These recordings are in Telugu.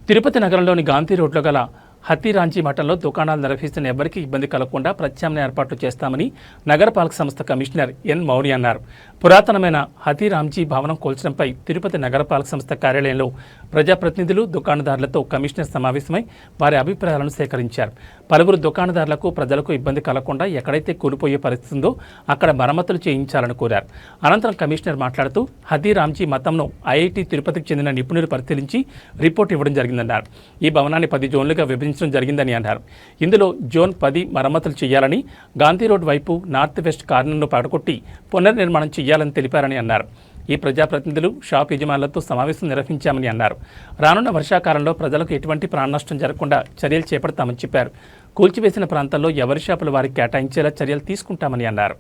తిరుపతి నగరంలోని గాంధీ రోడ్లో గల హతీరాంజీ మఠంలో దుకాణాలు నిర్వహిస్తున్న ఎవరికీ ఇబ్బంది కలగకుండా ప్రత్యామ్నాయ ఏర్పాట్లు చేస్తామని నగరపాలక సంస్థ కమిషనర్ ఎన్ మౌర్య అన్నారు. పురాతనమైన హతీరాంజీ భవనం కూల్చడంపై తిరుపతి నగరపాలక సంస్థ కార్యాలయంలో ప్రజాప్రతినిధులు, దుకాణదారులతో కమిషనర్ సమావేశమై వారి అభిప్రాయాలను సేకరించారు. పలువురు దుకాణదారులకు, ప్రజలకు ఇబ్బంది కలగకుండా ఎక్కడైతే కూలిపోయే పరిస్థితి ఉందో అక్కడ మరమ్మతులు చేయించాలని కోరారు. అనంతరం కమిషనర్ మాట్లాడుతూ హతీరాంజీ మతంను ఐఐటి తిరుపతికి చెందిన నిపుణులు పరిశీలించి రిపోర్ట్ ఇవ్వడం జరిగిందన్నారు. ఈ భవనాన్ని 10 జోన్లుగా విభజించడం జరిగిందని అన్నారు. ఇందులో జోన్ 10 మరమ్మతులు చేయాలని, గాంధీ రోడ్ వైపు నార్త్ వెస్ట్ కార్నర్ను పడగొట్టి పునర్నిర్మాణం చేయాలని తెలిపారని అన్నారు. ఈ ప్రజాప్రతినిధులు, షాప్ యజమానులతో సమావేశం నిర్వహించామని అన్నారు. రానున్న వర్షాకాలంలో ప్రజలకు ఎటువంటి ప్రాణనష్టం జరగకుండా చర్యలు చేపడతామని చెప్పారు. కూల్చివేసిన ప్రాంతాల్లో ఎవరి షాపులు వారికి కేటాయించేలా చర్యలు తీసుకుంటామని అన్నారు.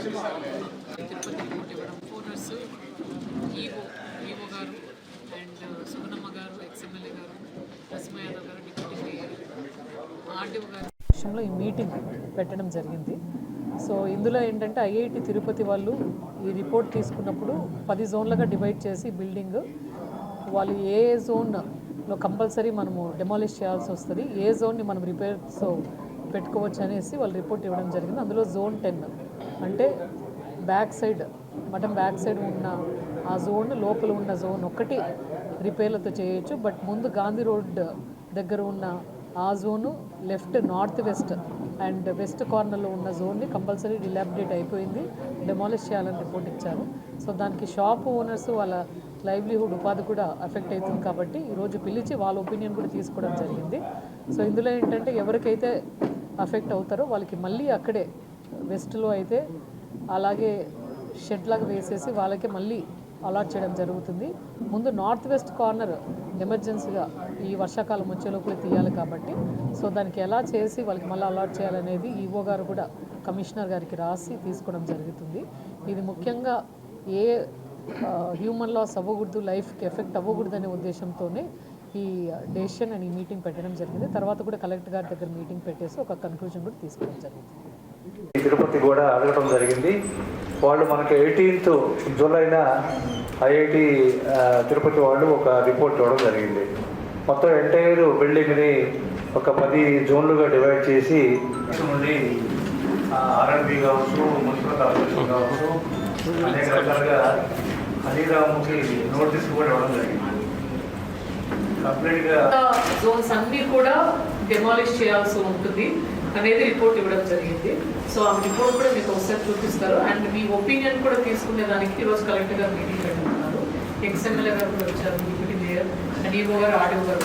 తిరుపతి రిపోర్ట్ ఇవ్వడం, ఓనర్స్ ఈవో గారు అండ్ సుమనమ్మ గారు, ఎక్స్ఎమ్మెల్యే గారు, రస్మా యాదవ్ గారు, డిప్యూటీ మేయర్, ఆర్డీఓ గారు విషయంలో ఈ మీటింగ్ పెట్టడం జరిగింది. సో ఇందులో ఏంటంటే ఐఐటి తిరుపతి వాళ్ళు ఈ రిపోర్ట్ తీసుకున్నప్పుడు 10 జోన్లుగా డివైడ్ చేసి బిల్డింగ్ వాళ్ళు ఏ జోన్లో కంపల్సరీ మనము డెమాలిష్ చేయాల్సి వస్తుంది, ఏ జోన్ని మనం రిపేర్స్ పెట్టుకోవచ్చు అనేసి వాళ్ళు రిపోర్ట్ ఇవ్వడం జరిగింది. అందులో జోన్ 10 అంటే బ్యాక్ సైడ్, మఠం బ్యాక్ సైడ్ ఉన్న ఆ జోన్, లోపల ఉన్న జోన్ ఒక్కటి రిపేర్లతో చేయొచ్చు. బట్ ముందు గాంధీ రోడ్ దగ్గర ఉన్న ఆ zone, left, north west and west కార్నర్లో ఉన్న జోన్ని కంపల్సరీ డిలాబిడేట్ అయిపోయింది, డెమాలిష్ చేయాలని రిపోర్ట్ ఇచ్చారు. సో దానికి షాప్ ఓనర్స్ వాళ్ళ లైవ్లీహుడ్, ఉపాధి కూడా అఫెక్ట్ అవుతుంది కాబట్టి ఈరోజు పిలిచి వాళ్ళ ఒపీనియన్ కూడా తీసుకోవడం జరిగింది. సో ఇందులో ఏంటంటే ఎవరికైతే అఫెక్ట్ అవుతారో వాళ్ళకి మళ్ళీ అక్కడే వెస్ట్లో అయితే అలాగే షెడ్ లాగా వేసేసి వాళ్ళకి మళ్ళీ అలాట్ చేయడం జరుగుతుంది. ముందు నార్త్ వెస్ట్ కార్నర్ ఎమర్జెన్సీగా ఈ వర్షాకాలం వచ్చే లోపల తీయాలి కాబట్టి సో దానికి ఎలా చేసి వాళ్ళకి మళ్ళీ అలాట్ చేయాలనేది ఈవో గారు కూడా కమిషనర్ గారికి రాసి తీసుకోవడం జరుగుతుంది. ఇది ముఖ్యంగా ఏ హ్యూమన్ లాస్ అవ్వకూడదు, లైఫ్కి ఎఫెక్ట్ అవ్వకూడదు అనే ఉద్దేశంతోనే ఈ డెసిషన్ అండ్ ఈ మీటింగ్ పెట్టడం జరిగింది. తర్వాత కూడా కలెక్టర్ గారి దగ్గర మీటింగ్ పెట్టేసి ఒక కన్క్లూజన్ కూడా తీసుకోవడం జరిగింది. తిరుపతి కూడా అడగడం జరిగింది. వాళ్ళు మనకి 18th జూలైన ఐఐటి తిరుపతి వాళ్ళు ఒక రిపోర్ట్ ఇవ్వడం జరిగింది. మొత్తం ఎంటైర్ బిల్డింగ్ని ఒక 10 జోన్లుగా డివైడ్ చేసి నుండి ఆర్ఎండ్బి కావచ్చు, మున్సిపల్ కార్పొరేషన్ కావచ్చు, అనేక రకాలుగా హనీరాముకి నోటీస్ కూడా ఇవ్వడం జరిగింది. కంప్లీట్గా జోన్స్ అన్నీ కూడా డెమాలిష్ చేయాల్సి ఉంటుంది అనేది రిపోర్ట్ ఇవ్వడం జరిగింది. సో ఆ రిపోర్ట్ కూడా మీకు ఒకసారి చూపిస్తారు. అండ్ మీ ఒపీనియన్ కూడా తీసుకునే దానికి ఈరోజు కలెక్టర్ గారు మీటింగ్ పెట్టుకున్నారు. ఎక్స్ఎమ్మెల్యే గారు కూడా వచ్చారు, డిప్యూటీ మేయర్ అండ్ ఈవో గారు, ఆర్డీఓ గారు.